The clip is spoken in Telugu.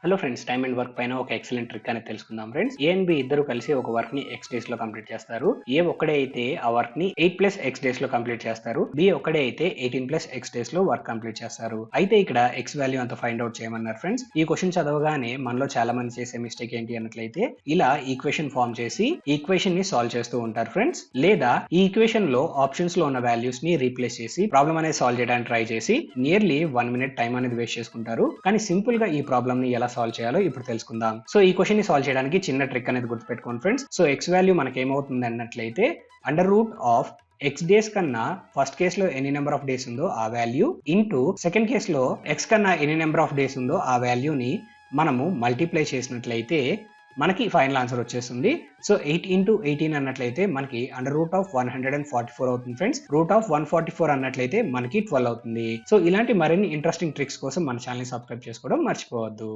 Hello friends, time and work పైన ఒక ఎక్సలెంట్ ట్రిక్ అనేది తెలుసుకుందాం ఫ్రెండ్స్. ఏ అండ్ బి ఇద్దరు కలిసి ఒక వర్క్ ని ఎక్స్ డేస్ లో కంప్లీట్ చేస్తారు. ఏ ఒక్కడే అయితే ఆ వర్క్ ని 8+X డేస్ లో కంప్లీట్ చేస్తారు. బి ఒక్కడే అయితే 18+X డేస్ లో వర్క్ కంప్లీట్ చేస్తారు. అయితే ఇక్కడ ఎక్స్ వాల్యూ అంత ఫైండ్ అవుట్ చేయమన్నారు ఫ్రెండ్స్. ఈ క్వశ్చన్ చదవగానే మనలో చాలా మంది చేసే మిస్టేక్ ఏంటి అన్నట్లయితే ఇలా ఈక్వేషన్ ఫార్మ్ చేసి ఈక్వేషన్ ని సాల్వ్ చేస్తూ ఉంటారు ఫ్రెండ్స్. లేదా ఈ ఈక్వేషన్ లో ఆప్షన్స్ లో ఉన్న వాల్యూస్ ని రీప్లేస్ చేసి ప్రాబ్లం అనేది సాల్వ్ చేయడానికి ట్రై చేసి నియర్లీ 1 minute టైం అనేది వేస్ట్ చేసుకుంటారు. కానీ సింపుల్ గా ఈ ప్రాబ్లమ్ ని ఎలా సాల్వ్ చేయాలో ఇప్పుడు తెలుసుకుందాం. సో ఈ క్వశ్చన్ ని సాల్వ్ చేయడానికి చిన్న ట్రిక్ అనేది గుర్తుపెట్టుకోండి ఫ్రెండ్స్. సో ఎక్స్ వాల్యూ మనకి ఏమవుతుంది అన్నట్లయితే under root of X days కన్నా ఫస్ట్ కేస్ లో ఎన్ని నెంబర్ ఆఫ్ డేస్ ఉందో ఆ వాల్యూ ఇంటూ సెకండ్ కేస్ లో ఎక్స్ కన్నా ఎన్ని నెంబర్ ఆఫ్ డేస్ ఉందో ఆ వాల్యూని మనము మల్టిప్లై చేసినట్లయితే మనకి ఫైనల్ ఆన్సర్ వచ్చేస్తుంది. సో 8 into 18 అన్నట్లయితే మనకి అండర్ రూట్ ఆఫ్ 144 అవుతుంది ఫ్రెండ్స్. రూట్ ఆఫ్ 144 అన్నట్లయితే మనకి 12 అవుతుంది. సో ఇలాంటి మరిన్ని ఇంట్రెస్టింగ్ ట్రిక్స్ కోసం మన ఛానల్ ని సబ్స్క్రైబ్ చేసుకోవడం మర్చిపోవద్దు.